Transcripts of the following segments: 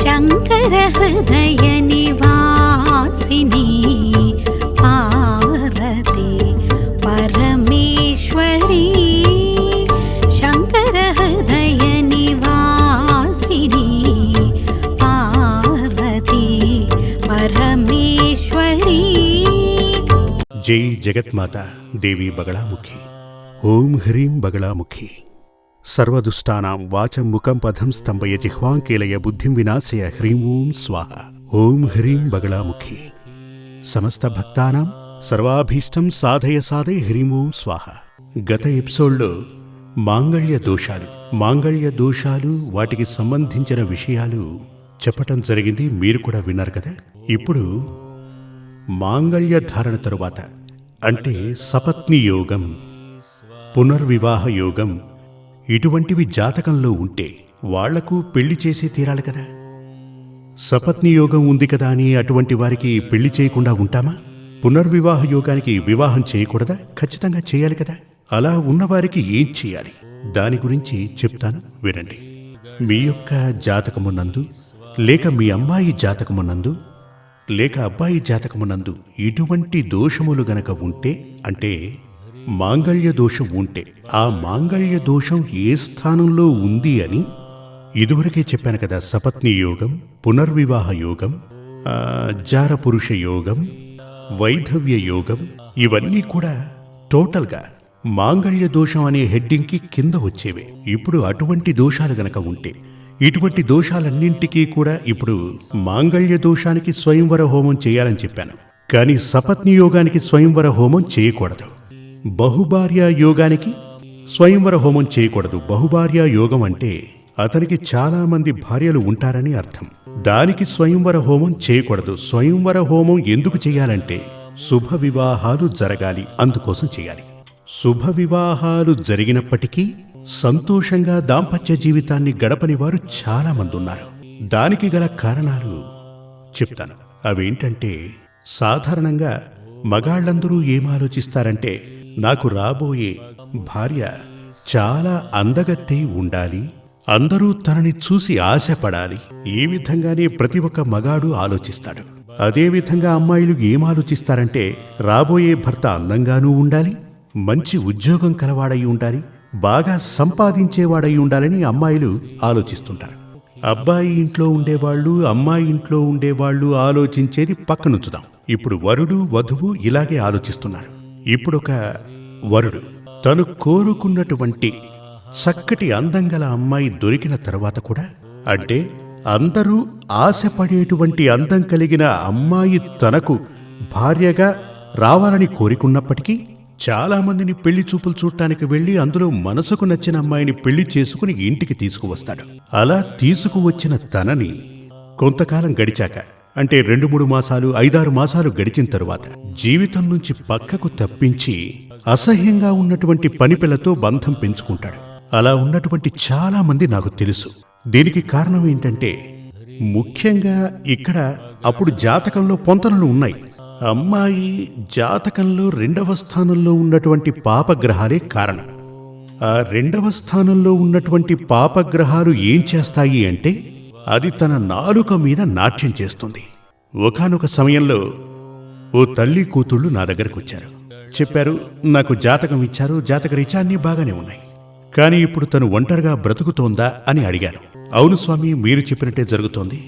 శంకర హృదయ నివాసిని పార్వతి పరమేశ్వరి శంకర హృదయ నివాసిని పార్వతి పరమేశ్వరి. జై జగత్మాత దేవి బగళాముఖి. ఓం హ్రీం బగళాముఖి. సర్వదుష్టానాం వాచం ముఖం పదం స్తంభయ జిహ్వాంకేలయ బుద్ధిం వినాశయ హ్రీం ఓం స్వాహ. ఓం హ్రీం బగళాముఖి. సమస్త భక్తానాం సర్వాభీష్టం సాధయ సాధయ హ్రీం ఓం స్వాహ. గత ఎపిసోడ్లో మాంగళ్య దోషాలు వాటికి సంబంధించిన విషయాలు చెప్పటం జరిగింది. మీరు కూడా విన్నారు కదా. ఇప్పుడు మాంగళ్య ధారణ తరువాత అంటే సపత్ని యోగం, పునర్వివాహ యోగం ఇటువంటివి జాతకంలో ఉంటే వాళ్లకు పెళ్లి చేసి తీరాలి కదా. సపత్ని యోగం ఉంది కదా అని అటువంటి వారికి పెళ్లి చేయకుండా ఉంటామా? పునర్వివాహ యోగానికి వివాహం చేయకూడదా? ఖచ్చితంగా చేయాలి కదా. అలా ఉన్నవారికి ఏం చేయాలి దాని గురించి చెప్తాను, వినండి. మీ యొక్క జాతకమునందు లేక మీ అమ్మాయి జాతకమునందు లేక అబ్బాయి జాతకమునందు ఇటువంటి దోషములు గనక ఉంటే, అంటే మాంగళ్య దోషం ఉంటే, ఆ మాంగళ్య దోషం ఏ స్థానంలో ఉంది అని ఇదివరకే చెప్పాను కదా. సపత్ని యోగం, పునర్వివాహ యోగం, జారపురుష యోగం, వైధవ్య యోగం ఇవన్నీ కూడా టోటల్గా మాంగళ్య దోషం అనే హెడ్డింగ్కి కింద వచ్చేవే. ఇప్పుడు అటువంటి దోషాలు గనక ఉంటే, ఇటువంటి దోషాలన్నింటికీ కూడా ఇప్పుడు మాంగళ్య దోషానికి స్వయంవర హోమం చేయాలని చెప్పాను. కానీ సపత్ని యోగానికి స్వయంవర హోమం చేయకూడదు. బహుభార్య యోగానికి స్వయంవర హోమం చేయకూడదు. బహుభార్య యోగం అంటే అతనికి చాలా మంది భార్యలు ఉంటారని అర్థం. దానికి స్వయంవర హోమం చేయకూడదు. స్వయంవర హోమం ఎందుకు చేయాలంటే శుభ వివాహాలు జరగాలి, అందుకోసం చేయాలి. శుభ వివాహాలు జరిగినప్పటికీ సంతోషంగా దాంపత్య జీవితాన్ని గడపని వారు చాలా మంది ఉన్నారు. దానికి గల కారణాలు చెప్తాను. అవేంటంటే, సాధారణంగా మగాళ్ళందరూ ఏం ఆలోచిస్తారంటే, నాకు రాబోయే భార్య చాలా అందగత్తె ఉండాలి, అందరూ తనని చూసి ఆశపడాలి. ఈ విధంగానే ప్రతి ఒక్క మగాడు ఆలోచిస్తాడు. అదేవిధంగా అమ్మాయిలు ఏం ఆలోచిస్తారంటే, రాబోయే భర్త అందంగానూ ఉండాలి, మంచి ఉద్యోగం కలవాడై ఉండాలి, బాగా సంపాదించేవాడై ఉండాలని అమ్మాయిలు ఆలోచిస్తుంటారు. అబ్బాయి ఇంట్లో ఉండేవాళ్ళు, అమ్మాయి ఇంట్లో ఉండేవాళ్ళు ఆలోచించేది పక్కనుంచుదాం. ఇప్పుడు వరుడు వధువు ఇలాగే ఆలోచిస్తున్నారు. ఇప్పుడొక వరుడు తను కోరుకున్నటువంటి చక్కటి అందంగల అమ్మాయి దొరికిన తర్వాత కూడా, అంటే అందరూ ఆశపడేటువంటి అందం కలిగిన అమ్మాయి తనకు భార్యగా రావాలని కోరుకున్నప్పటికీ చాలా మందిని పెళ్లి చూపులు చూడటానికి వెళ్లి అందులో మనసుకు నచ్చిన అమ్మాయిని పెళ్లి చేసుకుని ఇంటికి తీసుకువస్తాడు. అలా తీసుకువచ్చిన తనని కొంతకాలం గడిచాక, అంటే 2-3 మాసాలు 5-6 మాసాలు గడిచిన తరువాత జీవితం నుంచి పక్కకు తప్పించి అసహ్యంగా ఉన్నటువంటి పనిపిల్లతో బంధం పెంచుకుంటాడు. అలా ఉన్నటువంటి చాలా మంది నాకు తెలుసు. దీనికి కారణం ఏంటంటే, ముఖ్యంగా ఇక్కడ అప్పుడు జాతకంలో పొంతనలు ఉన్నాయి. అమ్మాయి జాతకంలో 2వ స్థానంలో ఉన్నటువంటి పాపగ్రహాలే కారణం. ఆ 2వ స్థానంలో ఉన్నటువంటి పాపగ్రహాలు ఏం చేస్తాయి అంటే, అది తన నాలుక మీద నాట్యం చేస్తుంది. ఒకానొక సమయంలో ఓ తల్లి కూతుళ్ళు నా దగ్గరకు వచ్చారు. చెప్పారు, నాకు జాతకం ఇచ్చారు, జాతకరీత్యా అన్నీ బాగానే ఉన్నాయి, కానీ ఇప్పుడు తను ఒంటరిగా బ్రతుకుతోందా అని అడిగాను. అవును స్వామి, మీరు చెప్పినట్టే జరుగుతోంది.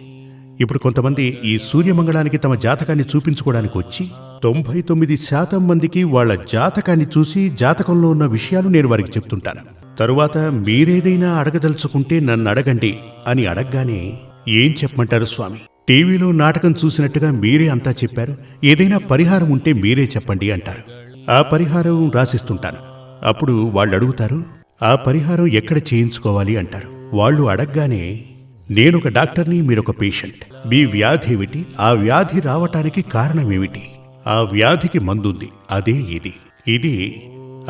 ఇప్పుడు కొంతమంది ఈ సూర్యమంగళానికి తమ జాతకాన్ని చూపించుకోవడానికి వచ్చి 99% మందికి వాళ్ల జాతకాన్ని చూసి జాతకంలో ఉన్న విషయాలు నేను వారికి చెప్తుంటాను. తరువాత మీరేదైనా అడగదలుచుకుంటే నన్ను అడగండి అని అడగగానే, ఏం చెప్పమంటారు స్వామి, టీవీలో నాటకం చూసినట్టుగా మీరే అంతా చెప్పారు, ఏదైనా పరిహారం ఉంటే మీరే చెప్పండి అంటారు. ఆ పరిహారం రాసిస్తుంటాను. అప్పుడు వాళ్ళు అడుగుతారు, ఆ పరిహారం ఎక్కడ చేయించుకోవాలి అంటారు. వాళ్ళు అడగగానే, నేనొక డాక్టర్ని, మీరొక పేషెంట్, మీ వ్యాధి ఏమిటి, ఆ వ్యాధి రావటానికి కారణమేమిటి, ఆ వ్యాధికి మందుంది, అదే ఇది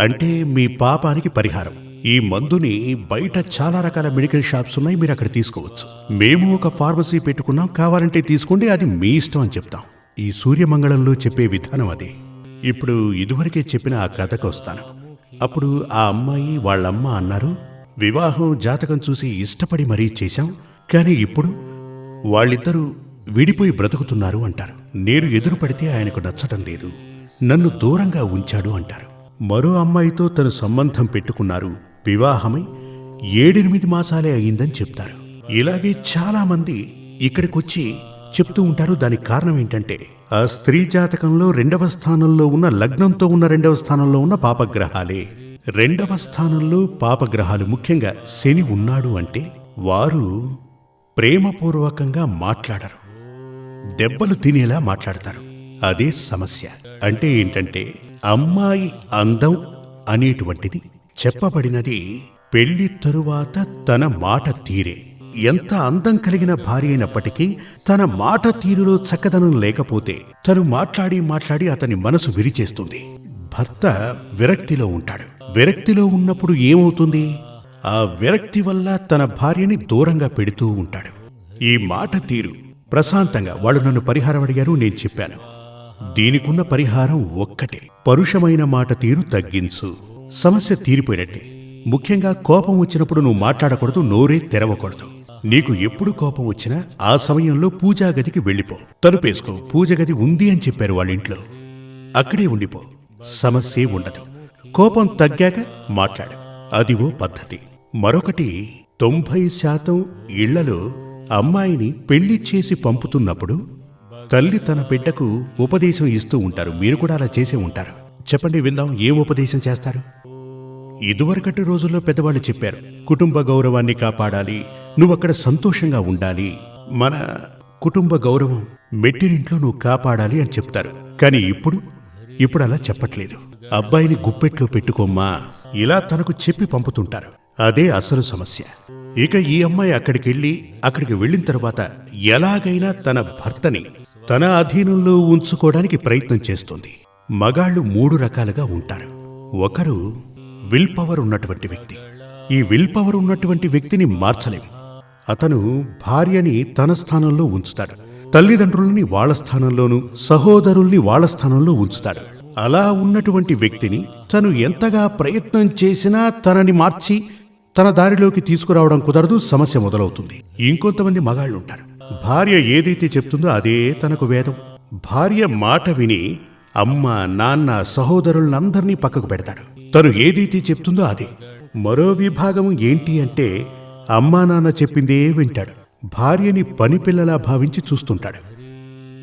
అంటే మీ పాపానికి పరిహారం. ఈ మందుని బయట చాలా రకాల మెడికల్ షాప్స్ ఉన్నాయి, మీరు అక్కడ తీసుకోవచ్చు. మేము ఒక ఫార్మసీ పెట్టుకున్నాం, కావాలంటే తీసుకోండి, అది మీ ఇష్టం అని చెప్తాం. ఈ సూర్యమంగళంలో చెప్పే విధానం అదే. ఇప్పుడు ఇదివరకే చెప్పిన ఆ కథకు వస్తాను. అప్పుడు ఆ అమ్మాయి వాళ్ళమ్మ అన్నారు, వివాహం జాతకం చూసి ఇష్టపడి మరీ చేశాం, కానీ ఇప్పుడు వాళ్ళిద్దరూ విడిపోయి బ్రతుకుతున్నారు అంటారు. నేను ఎదురుపడితే ఆయనకు నచ్చటం లేదు, నన్ను దూరంగా ఉంచాడు అంటారు. మరో అమ్మాయితో తను సంబంధం పెట్టుకున్నారు, వివాహమై 7-8 మాసాలే అయిందని చెప్తారు. ఇలాగే చాలా మంది ఇక్కడికొచ్చి చెప్తూ ఉంటారు. దానికి కారణం ఏంటంటే ఆ స్త్రీ జాతకంలో 2వ స్థానంలో ఉన్న, లగ్నంతో ఉన్న 2వ స్థానంలో ఉన్న పాపగ్రహాలే. 2వ స్థానంలో పాపగ్రహాలు, ముఖ్యంగా శని ఉన్నాడు అంటే వారు ప్రేమపూర్వకంగా మాట్లాడరు, దెబ్బలు తినేలా మాట్లాడతారు. అదే సమస్య. అంటే ఏంటంటే అమ్మాయి అందం అనేటువంటిది చెప్పబడినది పెళ్లి తరువాత తన మాట తీరే. ఎంత అందం కలిగిన భార్య అయినప్పటికీ తన మాట తీరులో చక్కదనం లేకపోతే తను మాట్లాడి అతని మనసు విరిచేస్తుంది. భర్త విరక్తిలో ఉంటాడు. విరక్తిలో ఉన్నప్పుడు ఏమవుతుంది? ఆ విరక్తి వల్ల తన భార్యని దూరంగా పెడుతూ ఉంటాడు. ఈ మాట తీరు ప్రశాంతంగా, వాళ్ళు నన్ను పరిహారం అడిగారు, నేను చెప్పాను. దీనికున్న పరిహారం ఒక్కటే, పరుషమైన మాట తీరు తగ్గించు, సమస్య తీరిపోయినట్టే. ముఖ్యంగా కోపం వచ్చినప్పుడు నువ్వు మాట్లాడకూడదు, నోరే తెరవకూడదు. నీకు ఎప్పుడు కోపం వచ్చినా ఆ సమయంలో పూజా గదికి వెళ్ళిపో, తలుపేసుకో. పూజ గది ఉంది అని చెప్పారు వాళ్ళ ఇంట్లో, అక్కడే ఉండిపో, సమస్యే ఉండదు. కోపం తగ్గాక మాట్లాడు, అది ఓ పద్ధతి. మరొకటి, 90% ఇళ్లలో అమ్మాయిని పెళ్లి చేసి పంపుతున్నప్పుడు తల్లి తన బిడ్డకు ఉపదేశం ఇస్తూ ఉంటారు. మీరు కూడా అలా చేసే ఉంటారు. చెప్పండి, విందాం, ఏం ఉపదేశం చేస్తారు? ఇదివరకటి రోజుల్లో పెద్దవాళ్ళు చెప్పారు, కుటుంబ గౌరవాన్ని కాపాడాలి, నువ్వక్కడ సంతోషంగా ఉండాలి, మన కుటుంబ గౌరవం మెట్టినింట్లో నువ్వు కాపాడాలి అని చెప్తారు. కానీ ఇప్పుడు అలా చెప్పట్లేదు. అబ్బాయిని గుప్పెట్లో పెట్టుకోమ్మా, ఇలా తనకు చెప్పి పంపుతుంటారు. అదే అసలు సమస్య. ఇక ఈ అమ్మాయి అక్కడికి వెళ్ళిన తర్వాత ఎలాగైనా తన భర్తని తన అధీనంలో ఉంచుకోవడానికి ప్రయత్నం చేస్తుంది. మగాళ్ళు 3 రకాలుగా ఉంటారు. ఒకరు విల్ పవర్ ఉన్నటువంటి వ్యక్తి. ఈ విల్ పవర్ ఉన్నటువంటి వ్యక్తిని మార్చలేం. అతను భార్యని తన స్థానంలో ఉంచుతాడు, తల్లిదండ్రుల్ని వాళ్ళ స్థానంలోనూ, సహోదరుల్ని వాళ్ళ స్థానంలో ఉంచుతాడు. అలా ఉన్నటువంటి వ్యక్తిని తను ఎంతగా ప్రయత్నం చేసినా తనని మార్చి తన దారిలోకి తీసుకురావడం కుదరదు, సమస్య మొదలవుతుంది. ఇంకొంతమంది మగాళ్ళు ఉంటారు, భార్య ఏదైతే చెప్తుందో అదే తనకు వేదం. భార్య మాట విని అమ్మ, నాన్న, సహోదరులందరినీ పక్కకు పెడతాడు. తను ఏదైతే చెప్తుందో అదే. మరో విభాగం ఏంటి అంటే అమ్మా నాన్న చెప్పిందే వింటాడు, భార్యని పనిపిల్లలా భావించి చూస్తుంటాడు.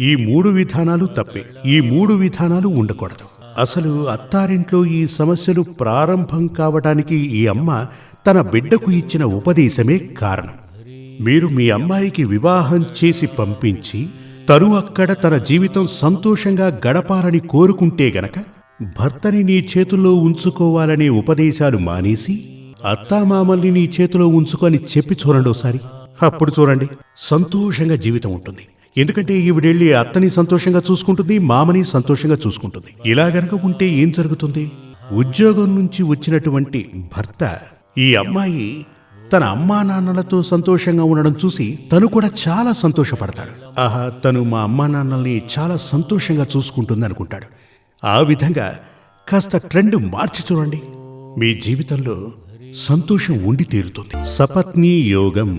ఈ 3 విధానాలు తప్పే. ఈ 3 విధానాలు ఉండకూడదు. అసలు అత్తారింట్లో ఈ సమస్యలు ప్రారంభం కావడానికి ఈ అమ్మ తన బిడ్డకు ఇచ్చిన ఉపదేశమే కారణం. మీరు మీ అమ్మాయికి వివాహం చేసి పంపించి తను అక్కడ తన జీవితం సంతోషంగా గడపాలని కోరుకుంటే గనక భర్తని నీ చేతుల్లో ఉంచుకోవాలనే ఉపదేశాలు మానేసి అత్తామామల్ని నీ చేతిలో ఉంచుకొని చెప్పి చూడండి ఒకసారి. అప్పుడు చూడండి, సంతోషంగా జీవితం ఉంటుంది. ఎందుకంటే ఈవిడెళ్ళి అత్తని సంతోషంగా చూసుకుంటుంది, మామని సంతోషంగా చూసుకుంటుంది. ఇలా గనక ఉంటే ఏం జరుగుతుంది? ఉద్యోగం నుంచి వచ్చినటువంటి భర్త ఈ అమ్మాయి తన అమ్మా నాన్నలతో సంతోషంగా ఉండడం చూసి తను కూడా చాలా సంతోషపడతాడు. ఆహా, తను మా అమ్మా నాన్నల్ని చాలా సంతోషంగా చూసుకుంటుంది అనుకుంటాడు. ఆ విధంగా కాస్త ట్రెండ్ మార్చి చూడండి, మీ జీవితంలో సంతోషం ఉండి తీరుతుంది. సపత్నీ యోగం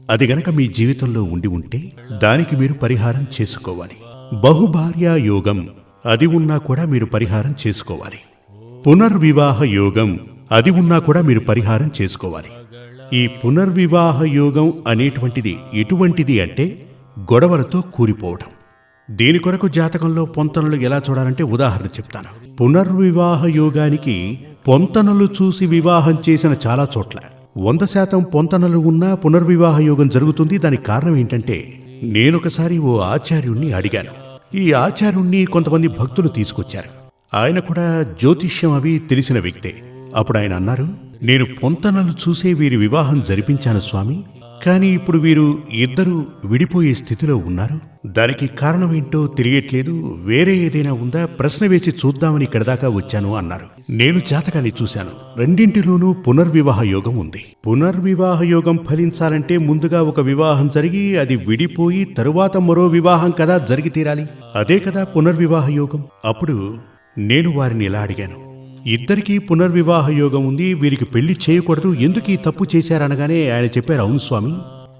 అది గనక మీ జీవితంలో ఉండి ఉంటే దానికి మీరు పరిహారం చేసుకోవాలి. బహుభార్యా యోగం అది ఉన్నా కూడా మీరు పరిహారం చేసుకోవాలి. పునర్వివాహ యోగం అది ఉన్నా కూడా మీరు పరిహారం చేసుకోవాలి. ఈ పునర్వివాహ యోగం అనేటువంటిది ఎటువంటిది అంటే గొడవలతో కూలిపోవడం. దీని కొరకు జాతకంలో పొంతనలు ఎలా చూడాలంటే ఉదాహరణ చెప్తాను. పునర్వివాహ యోగానికి పొంతనలు చూసి వివాహం చేసిన చాలా చోట్ల 100% పొంతనలు ఉన్నా పునర్వివాహ యోగం జరుగుతుంది. దానికి కారణం ఏంటంటే నేనొకసారి ఓ ఆచార్యుణ్ణి అడిగాను. ఈ ఆచార్యుణ్ణి కొంతమంది భక్తులు తీసుకొచ్చారు. ఆయన కూడా జ్యోతిష్యం అవి తెలిసిన వ్యక్తే. అప్పుడు ఆయన అన్నారు, నేను పొంతనలు చూసే వీరి వివాహం జరిపించాను స్వామి, కానీ ఇప్పుడు వీరు ఇద్దరు విడిపోయే స్థితిలో ఉన్నారు. దానికి కారణమేంటో తెలియట్లేదు, వేరే ఏదైనా ఉందా, ప్రశ్న వేసి చూద్దామని ఇక్కడ దాకా వచ్చాను అన్నారు. నేను జాతకాన్ని చూశాను, రెండింటిలోనూ పునర్వివాహ యోగం ఉంది. పునర్వివాహ యోగం ఫలించాలంటే ముందుగా ఒక వివాహం జరిగి అది విడిపోయి తరువాత మరో వివాహం కదా జరిగి తీరాలి. అదే కదా పునర్వివాహ యోగం. అప్పుడు నేను వారిని ఇలా అడిగాను, ఇద్దరికీ పునర్వివాహ యోగం ఉంది, వీరికి పెళ్లి చేయకూడదు, ఎందుకు ఈ తప్పు చేశారనగానే ఆయన చెప్పారు, అవును స్వామి,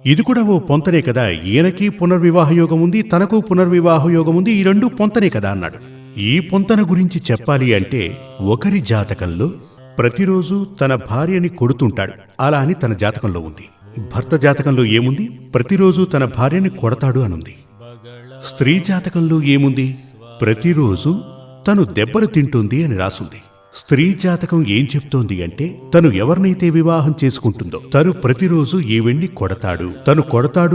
ఇది కూడా ఓ పొంతనే కదా, ఈయనకి పునర్వివాహ యోగం ఉంది, తనకు పునర్వివాహ యోగం ఉంది, ఈ రెండూ పొంతనే కదా అన్నాడు. ఈ పొంతన గురించి చెప్పాలి అంటే ఒకరి జాతకంలో ప్రతిరోజు తన భార్యని కొడుతుంటాడు, అలా అని తన జాతకంలో ఉంది. భర్త జాతకంలో ఏముంది? ప్రతిరోజు తన భార్యని కొడతాడు అనుంది. స్త్రీ జాతకంలో ఏముంది? ప్రతిరోజు తను దెబ్బలు తింటుంది అని రాసుంది. స్త్రీ జాతకం ఏం చెప్తోంది అంటే తను ఎవరినైతే వివాహం చేసుకుంటుందో తను ప్రతిరోజు ఈవెన్ని కొడతాడు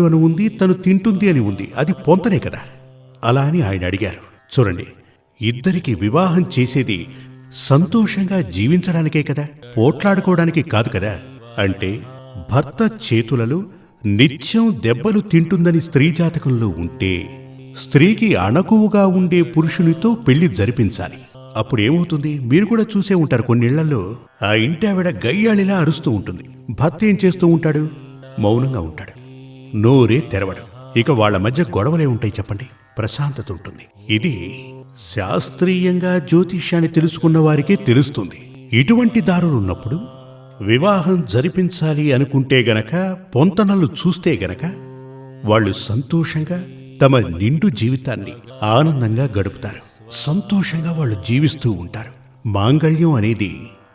అని ఉంది, తను తింటుంది అని ఉంది. అది పొంతనే కదా. అలా అని ఆయన అడిగారు. చూడండి, ఇద్దరికి వివాహం చేసేది సంతోషంగా జీవించడానికే కదా, పోట్లాడుకోవడానికి కాదు కదా. అంటే భర్త చేతులలో నిత్యం దెబ్బలు తింటుందని స్త్రీ జాతకంలో ఉంటే స్త్రీకి అణకువగా ఉండే పురుషునితో పెళ్లి జరిపించాలి. అప్పుడేమవుతుంది? మీరు కూడా చూసే ఉంటారు, కొన్నిళ్లలో ఆ ఇంటి ఆవిడ గయ్యాళిలా అరుస్తూ ఉంటుంది. భర్త ఏం చేస్తూ ఉంటాడు? మౌనంగా ఉంటాడు, నోరే తెరవడు. ఇక వాళ్ళ మధ్య గొడవలే ఉంటాయి చెప్పండి, ప్రశాంతత ఉంటుంది. ఇది శాస్త్రీయంగా జ్యోతిష్యాన్ని తెలుసుకున్న వారికే తెలుస్తుంది. ఇటువంటి దారులున్నప్పుడు వివాహం జరిపించాలి అనుకుంటే గనక, పొంతనలు చూస్తే గనక వాళ్ళు సంతోషంగా తమ నిండు జీవితాన్ని ఆనందంగా గడుపుతారు. సంతోషంగా వాళ్ళు జీవిస్తూ ఉంటారు. మాంగళ్యం అనేది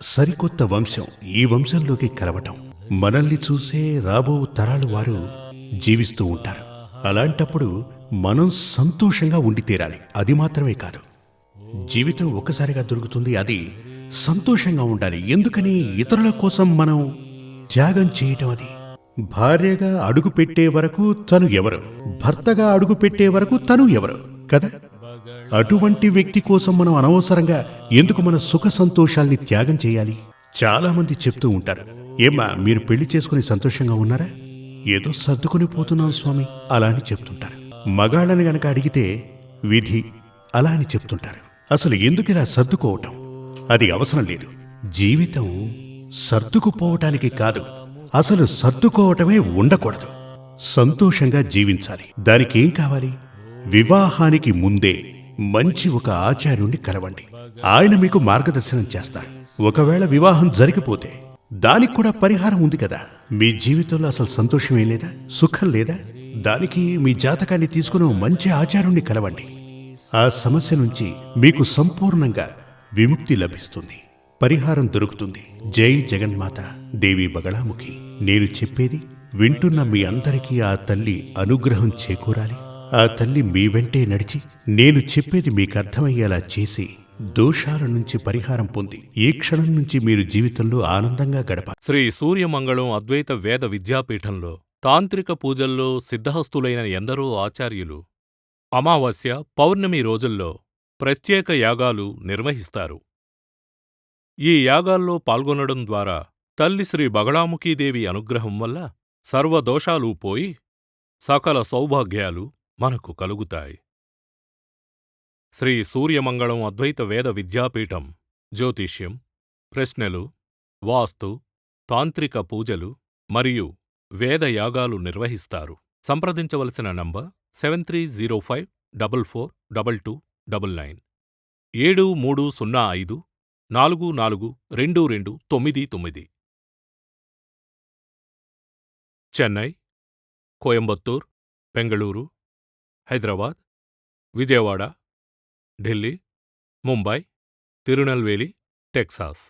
సరికొత్త వంశం. ఈ వంశంలోకి కలవటం, మనల్ని చూసే రాబో తరాలు వారు జీవిస్తూ ఉంటారు. అలాంటప్పుడు మనం సంతోషంగా ఉండి తీరాలి. అది మాత్రమే కాదు, జీవితం ఒక్కసారిగా దొరుకుతుంది, అది సంతోషంగా ఉండాలి. ఎందుకని? ఇతరుల కోసం మనం త్యాగం చేయటం. అది భార్యగా అడుగు పెట్టే వరకు తను ఎవరు, భర్తగా అడుగు పెట్టే వరకు తను ఎవరు కదా. అటువంటి వ్యక్తి కోసం మనం అనవసరంగా ఎందుకు మన సుఖ సంతోషాల్ని త్యాగం చేయాలి? చాలా మంది చెప్తూ ఉంటారు, ఏమ్మా మీరు పెళ్లి చేసుకుని సంతోషంగా ఉన్నారా? ఏదో సర్దుకుని పోతున్నాం స్వామి అలా అని చెప్తుంటారు. మగాళ్ళని గనక అడిగితే విధి అలా అని చెప్తుంటారు. అసలు ఎందుకు ఇలా సర్దుకోవటం? అది అవసరం లేదు. జీవితం సర్దుకుపోవటానికి కాదు, అసలు సర్దుకోవటమే ఉండకూడదు. సంతోషంగా జీవించాలి. దానికి ఏం కావాలి? వివాహానికి ముందే మంచి ఒక ఆచార్యుణ్ణి కలవండి. ఆయన మీకు మార్గదర్శనం చేస్తారు. ఒకవేళ వివాహం జరిగిపోతే దానికి కూడా పరిహారం ఉంది కదా. మీ జీవితంలో అసలు సంతోషమే లేదా, సుఖం లేదా? దానికి మీ జాతకాన్ని తీసుకుని మంచి ఆచార్యుణ్ణి కలవండి. ఆ సమస్య నుంచి మీకు సంపూర్ణంగా విముక్తి లభిస్తుంది, పరిహారం దొరుకుతుంది. జై జగన్మాత దేవి బగళాముఖి. నేను చెప్పేది వింటున్న మీ అందరికీ ఆ తల్లి అనుగ్రహం చేకూరాలి. ఆ తల్లి మీ వెంటే నడిచి నేను చెప్పేది మీకు అర్థమయ్యేలా చేసి దోషాల నుంచి పరిహారం పొంది ఈ క్షణం నుంచి మీరు జీవితంలో ఆనందంగా గడపాలి. శ్రీ సూర్యమంగళం అద్వైత వేద విద్యాపీఠంలో తాంత్రిక పూజల్లో సిద్ధహస్తులైన ఎందరో ఆచార్యులు అమావాస్య, పౌర్ణమి రోజుల్లో ప్రత్యేక యాగాలు నిర్వహిస్తారు. ఈ యాగాల్లో పాల్గొనడం ద్వారా తల్లి శ్రీ బగళాముఖీదేవి అనుగ్రహం వల్ల సర్వదోషాలూ పోయి సకల సౌభాగ్యాలు మనకు కలుగుతాయి. శ్రీ సూర్యమంగళం అద్వైత వేద విద్యాపీఠం జ్యోతిష్యం, ప్రశ్నలు, వాస్తు, తాంత్రిక పూజలు మరియు వేదయాగాలు నిర్వహిస్తారు. సంప్రదించవలసిన నంబర్ 7305442299 7305442299. చెన్నై, కోయంబత్తూర్, బెంగళూరు, హైదరాబాద్, విజయవాడ, ఢిల్లీ, ముంబై, తిరునల్వేలి, టెక్సాస్.